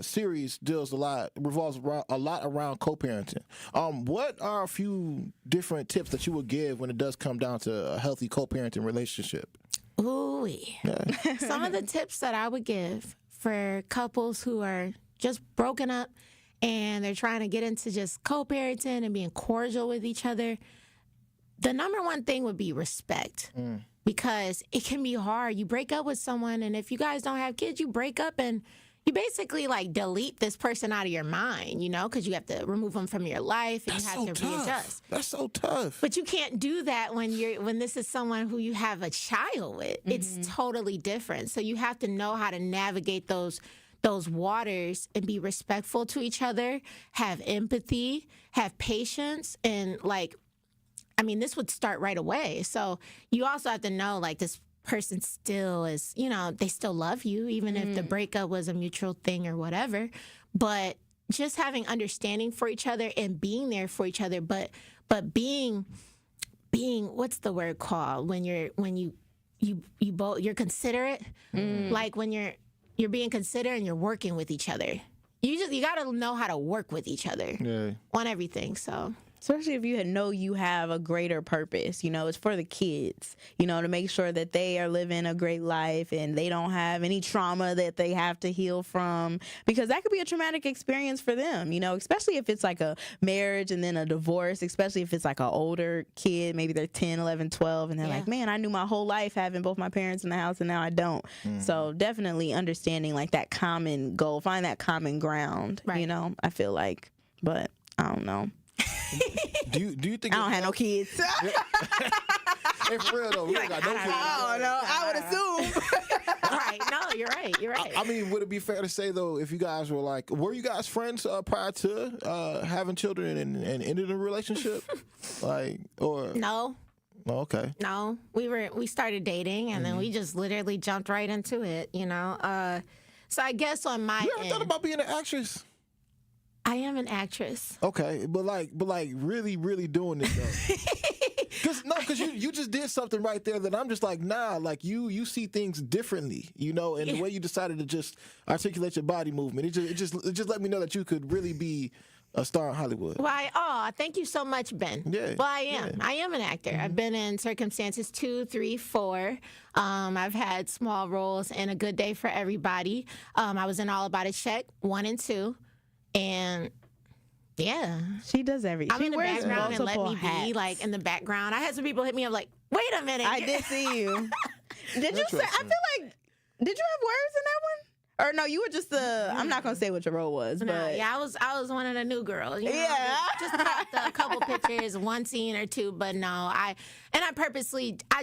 series revolves a lot around co-parenting. What are a few different tips that you would give when it does come down to a healthy co-parenting relationship? Ooh, yeah. Some of the tips that I would give for couples who are just broken up and they're trying to get into just co-parenting and being cordial with each other, the number one thing would be respect. Because it can be hard. You break up with someone, and if you guys don't have kids, you break up and you basically delete this person out of your mind, because you have to remove them from your life and you have to readjust. That's so tough. But you can't do that when this is someone who you have a child with. Mm-hmm. It's totally different. So you have to know how to navigate those waters and be respectful to each other, have empathy, have patience, and I mean, this would start right away. So you also have to know, like, this person still is, you know, they still love you, even if the breakup was a mutual thing or whatever. But just having understanding for each other and being there for each other, but being what's the word called when you both, you're considerate, like when you're being considerate and you're working with each other. You got to know how to work with each other on everything. So. Especially if you know you have a greater purpose, you know, it's for the kids, you know, to make sure that they are living a great life and they don't have any trauma that they have to heal from, because that could be a traumatic experience for them, you know, especially if it's like a marriage and then a divorce, especially if it's like an older kid, maybe they're 10, 11, 12, and they're like, man, I knew my whole life having both my parents in the house and now I don't. So definitely understanding like that common goal, find that common ground, you know, I feel like, but I don't know. Do you think I don't have no kids? Hey, for real though, we ain't got no kids. I don't know. I would assume. Right. No, you're right. You're right. I mean, would it be fair to say though, if you guys were you guys friends prior to having children and ended a relationship, or no? Oh, okay. No, we started dating and then we just literally jumped right into it. You know. So I guess on my you ever thought about being an actress? I am an actress. Okay, but really, really doing this though. Because you just did something right there that I'm just like, nah, like you see things differently, you know, and the way you decided to just articulate your body movement, it just let me know that you could really be a star in Hollywood. Why? Oh, thank you so much, Ben. Yeah. Well, I am. Yeah. I am an actor. I've been in Circumstances 2, 3, 4. I've had small roles in A Good Day for Everybody. I was in All About a Check 1 and 2. And yeah, she does everything. I'm in the background and let me be like in the background. I had some people hit me up like, "Wait a minute." I did see you. Did you say? I feel like. Did you have words in that one? Or no, you were just I'm not gonna say what your role was, but I was one of the new girls. You know, just popped a couple pictures, one scene or two, but no, I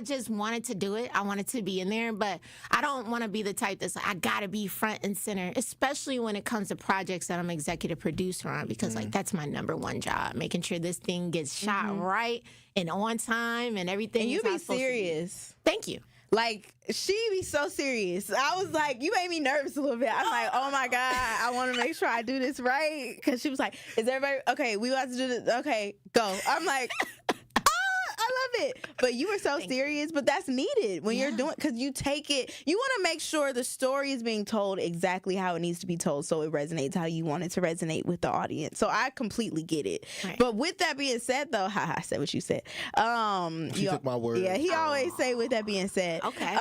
just wanted to do it. I wanted to be in there, but I don't want to be the type that's like, I gotta be front and center, especially when it comes to projects that I'm executive producer on, because like that's my number one job, making sure this thing gets shot right and on time and everything. And you be serious. Thank you. Like, she be so serious. I was like, you made me nervous a little bit. I'm like, oh my God, I want to make sure I do this right. Because she was like, is everybody, okay, we about to do this. Okay, go. I'm like, I love it. But you were so serious, but that's needed when you're doing, because you take it, you want to make sure the story is being told exactly how it needs to be told so it resonates how you want it to resonate with the audience. So I completely get it. Right. But with that being said, though, I said what you said. She took my word. Yeah, he always say with that being said. Okay.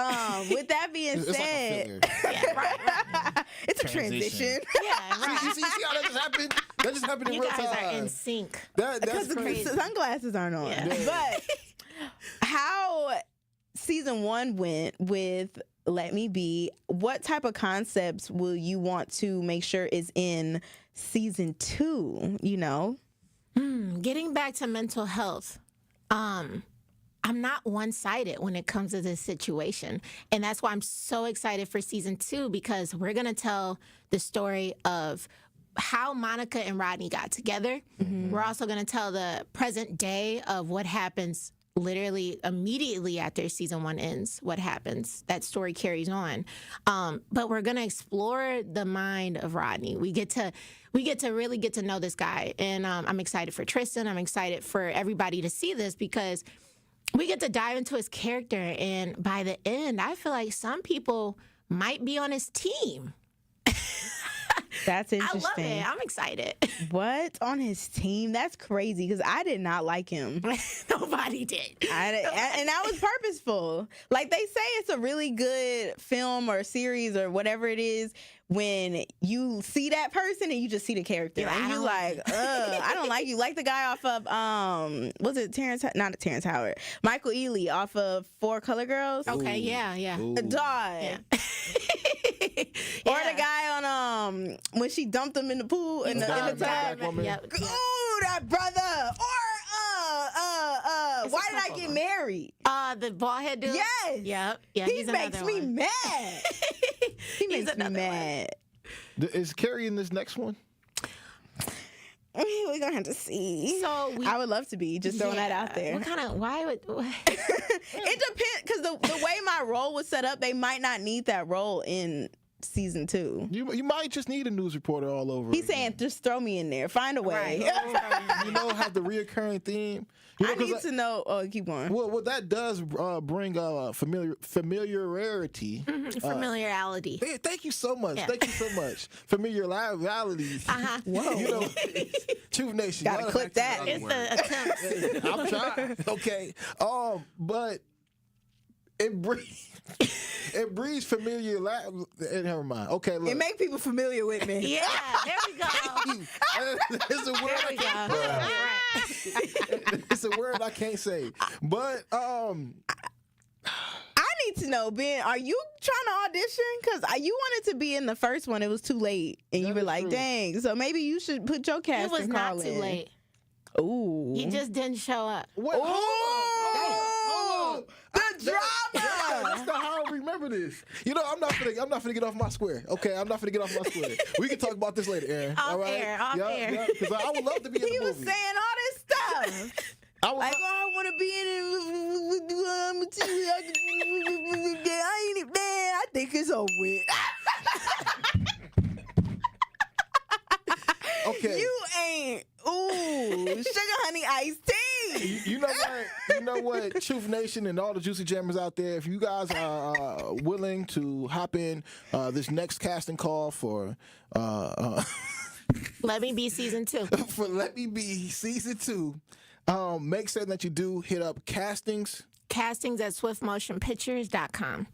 With that being said, like right. It's a transition. Yeah, right. See how that just happened? That just happened in real time. You guys are in sync. That's crazy. The sunglasses aren't on. Yeah. But how season 1 went with Let Me Be, what type of concepts will you want to make sure is in season 2, you know? Getting back to mental health, I'm not one-sided when it comes to this situation. And that's why I'm so excited for season 2, because we're going to tell the story of how Monica and Rodney got together. We're also going to tell the present day of what happens literally immediately after season 1 ends, what happens. That story carries on. But we're going to explore the mind of Rodney. We get to really get to know this guy. And I'm excited for Tristan. I'm excited for everybody to see this, because we get to dive into his character. And by the end, I feel like some people might be on his team. That's interesting. I love it. I'm excited. What? On his team? That's crazy, because I did not like him. Nobody did. And that was purposeful. Like, they say it's a really good film or series or whatever it is when you see that person and you just see the character. And you're like, I don't like you. Like the guy off of, was it not Terrence Howard, Michael Ealy off of 4 Color Girls? Okay, yeah. Dog. Yeah. Or the guy on when she dumped him in the pool in the tub. Yep. Ooh, that brother. Or Why Did I Get Married? The bald head dude. Yes. Yep. Yeah. He makes me mad. He makes me mad. Is Carrie in this next one? We're gonna have to see. So I would love to be. Just throwing that out there. What kind of? Why would? It depends, because the way my role was set up, they might not need that role in season 2. You might just need a news reporter all over. He's saying just throw me in there. Find a way. Right. Have the reoccurring theme. I need to know. Oh, keep going. Well, that does bring familiarity. Familiarity. Thank you so much. Yeah. Thank you so much. Familiarity. Whoa. Truth Nation. Gotta clip that. It's the attempt. I'm trying. Okay. But it breeds familiar. Never mind. Okay, look. It make people familiar with me. Yeah, there we go. It's a word. It's a word I can't say. But I need to know, Ben, are you trying to audition? Because you wanted to be in the first one. It was too late. And you were like, dang. So maybe you should put your casting call in. It was not too late. Ooh. He just didn't show up. What? Oh, the drama. That's not how I remember this. I'm not finna get off my square. Okay, I'm not finna get off my square. We can talk about this later, Erin. Off all right? air. Yeah, because I would love to be in the movie. He was saying all this stuff. I want to be in it. I think it's over with. Okay. You ain't. Ooh, sugar honey iced tea. You know what, Truth Nation and all the Juicy Jammers out there, if you guys are willing to hop in this next casting call for Let Me Be Season 2. For Let Me Be Season 2, make certain that you do hit up castings at swiftmotionpictures.com.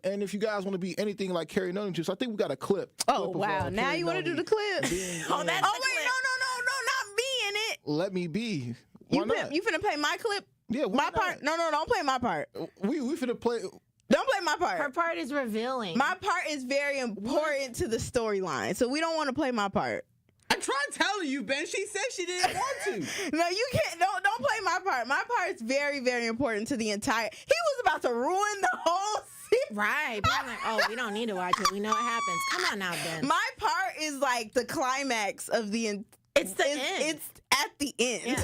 And if you guys want to be anything like Carrie Noni Juice, I think we got a clip. Oh, wow. Now you want to do the clip? Oh, that's no, not me in it. Let me be. Why not? You finna play my clip? Yeah, my part? No, don't play my part. We finna play. Don't play my part. Her part is revealing. My part is very important to the storyline, so we don't want to play my part. I tried telling you, Ben. She said she didn't want to. No, you can't. Don't play my part. My part is very, very important to the entire. He was about to ruin the whole season. Right. I'm like, oh, we don't need to watch it. We know what happens. Come on now, Ben. My part is like the climax of the. It's the end. It's at the end. Yeah.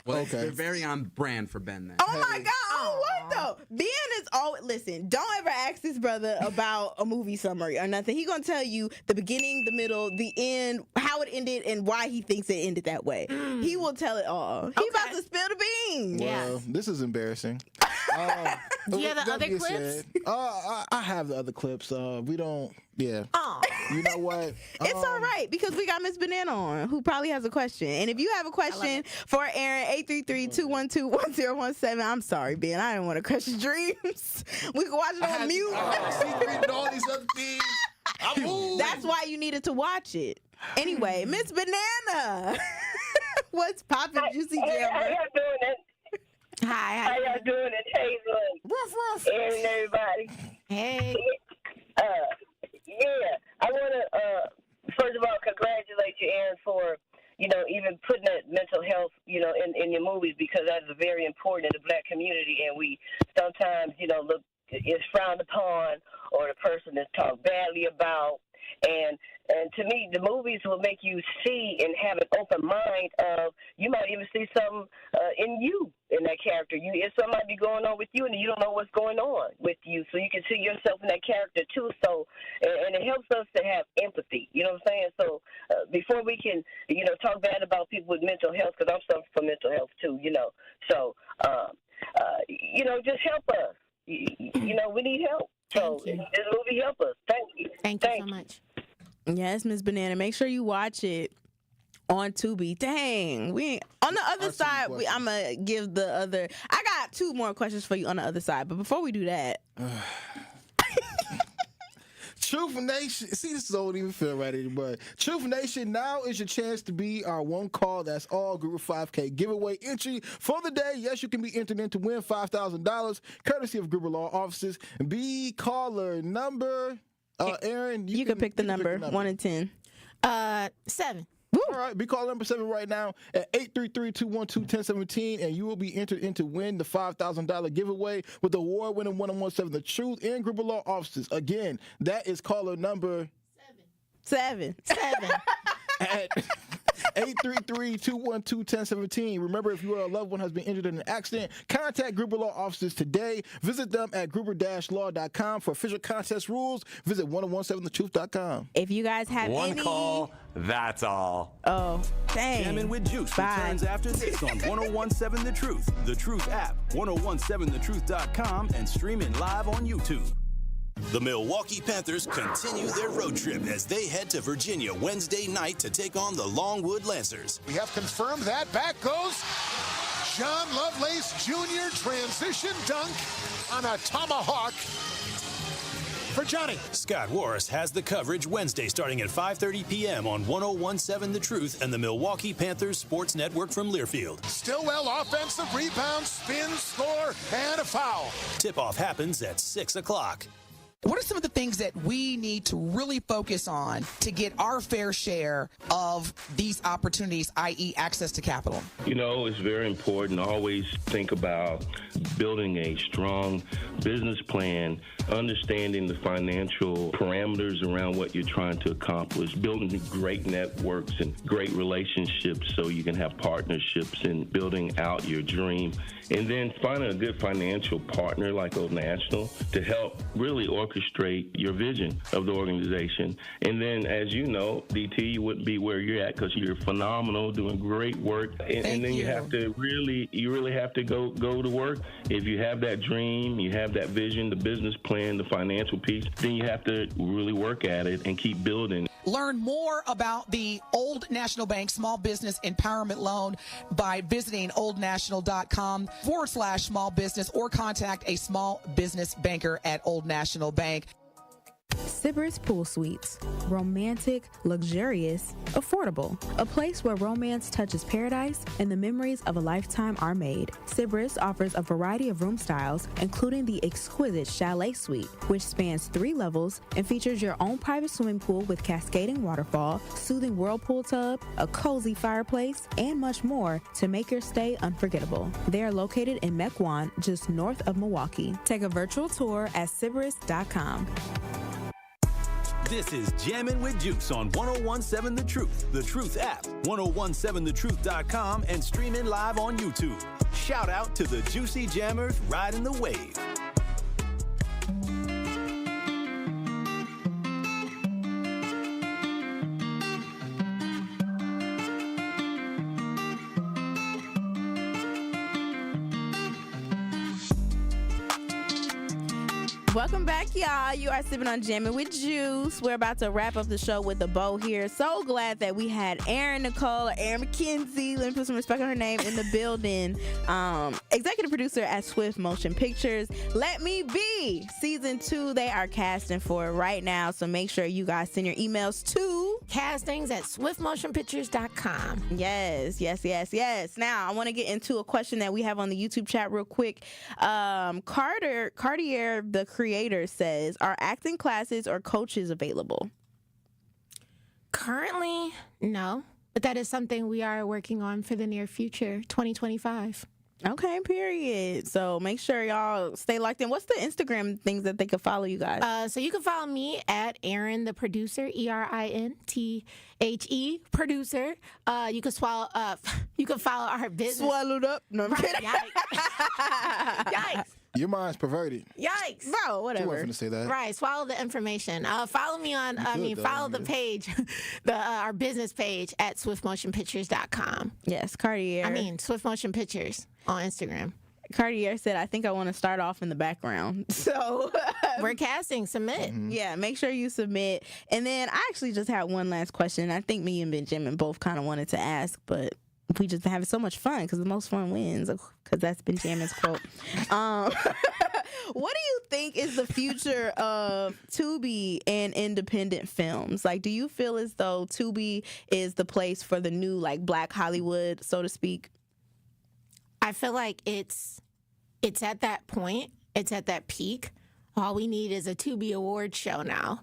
Well, they're very on brand for Ben then. Oh my God! Oh, what though? Ben is always listen. Don't ever ask this brother about a movie summary or nothing. He gonna tell you the beginning, the middle, the end, how it ended, and why he thinks it ended that way. He will tell it all. He about to spill the beans. Well, this is embarrassing. Do you have the other clips? I have the other clips. We don't. Yeah. Oh. You know what? It's all right because we got Miss Banana on, who probably has a question. And if you have a question for Erin, 833-212-1017. I'm sorry, Ben. I didn't want to crush your dreams. We can watch it on mute. She's reading all these other things. That's why you needed to watch it. Anyway, Miss Banana. What's poppin', Juicy Jammer? How y'all doing it? Hi. How y'all doing it, Hazel? Ruff. Erin and everybody. Hey. Yeah, I want to, first of all, congratulate you, Erin, for, even putting that mental health, in your movies, because that is very important in the black community, and we sometimes, look, it's frowned upon, or the person is talked badly about, and to me, the movies will make you see and have an open mind of, you might even see something in you, in that character. If something might be going on with you and you don't know what's going on with you, so you can see yourself in that character too. So, and it helps us to have empathy, you know what I'm saying? So before we can, talk bad about people with mental health, because I'm suffering from mental health too, So, just help us. We need help. So this movie help us. Thank you. Thank you so much. Yes, Miss Banana. Make sure you watch it on Tubi. Dang, we ain't, on the other side. I'm gonna give the other. I got 2 more questions for you on the other side, but before we do that, Truth Nation. See, this don't even feel right anymore. Truth Nation, now is your chance to be our one call. That's all Group of 5K giveaway entry for the day. Yes, you can be entered in to win $5,000, courtesy of Gruber Law Offices. Be caller number. Erin, you can pick the number 1 and 10. 7. Woo. All right, be caller number 7 right now at 833-212-1017, and you will be entered in to win the $5,000 giveaway with the award-winning 1-on-1-7, The Truth and Gruber Law Offices. Again, that is caller number 7. at 833-212-1017. Remember, if you or a loved one has been injured in an accident, contact Gruber Law offices today. Visit them at gruber-law.com. For official contest rules, visit 1017thetruth.com. If you guys have One any... call, that's all. Oh, dang. Jammin' with Juice Bye. returns after this on 1017 The Truth, The Truth app, 1017thetruth.com, and streaming live on YouTube. The Milwaukee Panthers continue their road trip as they head to Virginia Wednesday night to take on the Longwood Lancers. We have confirmed that. Back goes John Lovelace Jr. Transition dunk on a tomahawk for Johnny. Scott Warris has the coverage Wednesday starting at 5:30 p.m. on 1017 The Truth and the Milwaukee Panthers Sports Network from Learfield. Stillwell offensive rebound, spin, score, and a foul. Tip-off happens at 6 o'clock. What are some of the things that we need to really focus on to get our fair share of these opportunities, i.e. access to capital? You know, it's very important to always think about building a strong business plan, understanding the financial parameters around what you're trying to accomplish, building great networks and great relationships so you can have partnerships and building out your dream. And then finding a good financial partner like Old National to help really orchestrate your vision of the organization. And then, as you know, DT, you wouldn't be where you're at because you're phenomenal, doing great work. And then you have to really have to go to work. If you have that dream, you have that vision, the business plan, the financial piece, then you have to really work at it and keep building. Learn more about the Old National Bank Small Business Empowerment Loan by visiting oldnational.com/small business or contact a small business banker at Old National Bank. Sybaris Pool Suites. Romantic, luxurious, affordable. A place where romance touches paradise and the memories of a lifetime are made. Sybaris offers a variety of room styles, including the exquisite Chalet Suite, which spans 3 levels and features your own private swimming pool with cascading waterfall, soothing whirlpool tub, a cozy fireplace, and much more to make your stay unforgettable. They are located in Mequon, just north of Milwaukee. Take a virtual tour at sybaris.com. This is Jammin' with Juice on 1017 The Truth app, 1017thetruth.com, and streaming live on YouTube. Shout out to the Juicy Jammers riding the wave. Welcome back, y'all. You are sipping on Jammin' with Juice. We're about to wrap up the show with a bow here. So glad that we had Erin McKenzie, let me put some respect on her name, in the building. Executive producer at Swift Motion Pictures. Let Me Be Season 2, they are casting for it right now. So make sure you guys send your emails to castings@swiftmotionpictures.com. Yes. Now, I want to get into a question that we have on the YouTube chat real quick. Cartier, the creator, says, are acting classes or coaches available? Currently, no. But that is something we are working on for the near future, 2025. Okay, period. So make sure y'all stay locked in. What's the Instagram things that they can follow you guys? So you can follow me at Erin the producer, ERINTHE producer. You can follow our business. Swallowed up. No, I'm kidding. Yikes. Your mind's perverted. Yikes. Bro, whatever. You weren't finna say that. Right. Swallow the information. Follow me on, follow the page, our business page at swiftmotionpictures.com. Yes, Cartier. Swift Motion Pictures on Instagram. Cartier said, I think I want to start off in the background. So we're casting. Submit. Mm-hmm. Yeah, make sure you submit. And then I actually just had one last question. I think me and Benjamin both kind of wanted to ask, but we just having so much fun because the most fun wins, because that's Benjamin's quote. What do you think is the future of Tubi and independent films? Like, do you feel as though Tubi is the place for the new, like, Black Hollywood, so to speak? I feel like it's at that point. It's at that peak. All we need is a Tubi Award show now.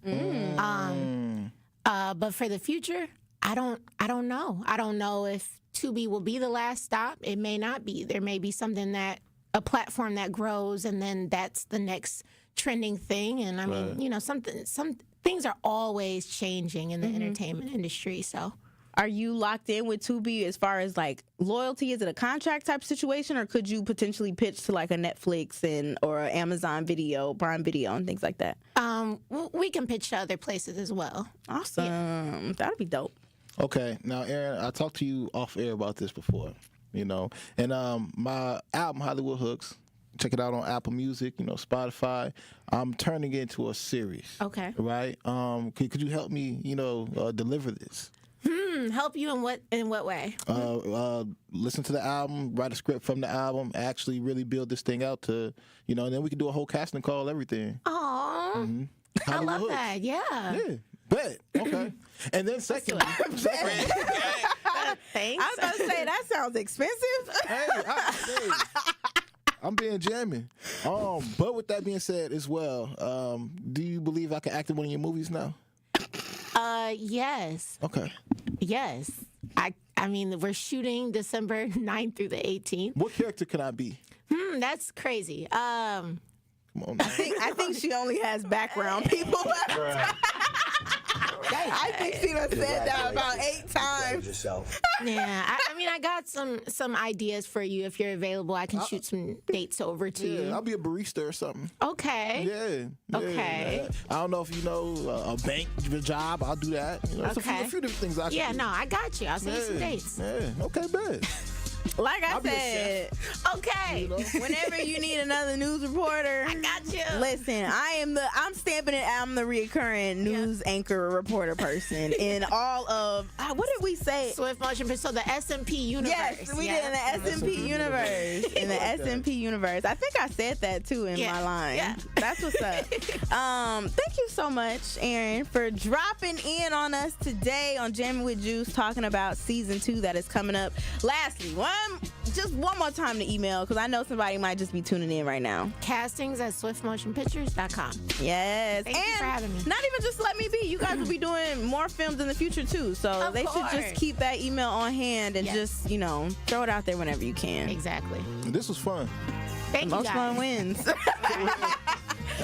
But for the future, I don't know. I don't know if Tubi will be the last stop. It may not be. There may be a platform that grows, and then that's the next trending thing. And some things are always changing in the entertainment industry. So Are you locked in with Tubi as far as like loyalty? Is it a contract type situation, or could you potentially pitch to like a Netflix or Amazon Video, Prime Video, and things like that? We can pitch to other places as well. Awesome. Yeah. That'd be dope. Okay. Now, Erin, I talked to you off air about this before, and my album Hollywood Hooks. Check it out on Apple Music, Spotify. I'm turning it into a series. Okay. Right? Could you help me, deliver this? Help you in what way? Listen to the album, write a script from the album, actually really build this thing out to, and then we can do a whole casting call, everything. Aww. Mm-hmm. I love that. Yeah. Yeah. Bet. Okay. And then secondly. Thanks. I was about to say, that sounds expensive. Hey, I'm being jamming. But with that being said as well, do you believe I can act in one of your movies now? Yes. Okay. Yes. I mean, we're shooting December 9th through the 18th. What character can I be? That's crazy. Come on, man. I think she only has background people. I think she done said that about 8 times. Yeah, I got some ideas for you if you're available. I can shoot some dates over to you. I'll be a barista or something. Okay. Yeah. Okay. I don't know if you know a bank job. I'll do that. Okay. A few different things I can do. Yeah, no, I got you. I'll send you some dates. Yeah. Okay, bet. Like I said, okay. Whenever you need another news reporter, I got you. Listen, I'm stamping it. I'm the reoccurring news anchor reporter person in all of what did we say? Swift Motion Picture, so the SMP universe. Yes, we did in the SMP universe. In the SMP universe, I think I said that too in my line. Yeah. That's what's up. Thank you so much, Erin, for dropping in on us today on Jammin' with Juice, talking about season 2 that is coming up. Lastly, just one more time the email, because I know somebody might just be tuning in right now. Castings@swiftmotionpictures.com. Yes. Thank you for having me. Not even just let me be. You guys will be doing more films in the future too. So they should just keep that email on hand and just, throw it out there whenever you can. Exactly. This was fun. Thank you, guys. Most fun wins.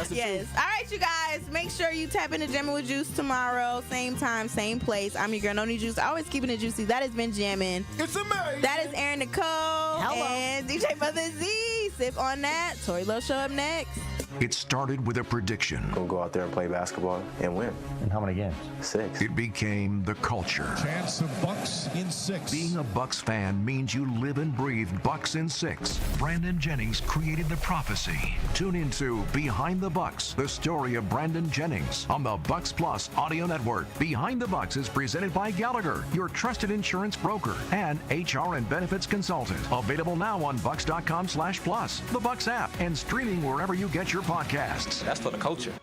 Yes. All right, you guys. Make sure you tap into Jammin' with Juice tomorrow. Same time, same place. I'm your girl, Noni Juice. Always keeping it juicy. That has been Jammin'. It's amazing. That is Erin Nicole. Hello. And DJ Brother Z. Sip on that. Tori Lowe show up next. It started with a prediction. We'll go out there and play basketball and win. And how many games? 6. It became the culture. Chance of Bucks in 6. Being a Bucks fan means you live and breathe Bucks in 6. Brandon Jennings created the prophecy. Tune into Behind the Bucks, the story of Brandon Jennings on the Bucks Plus audio network. Behind the Bucks is presented by Gallagher, your trusted insurance broker and HR and benefits consultant. Available now on Bucks.com/plus, the Bucks app, and streaming wherever you get your podcasts. That's for the culture.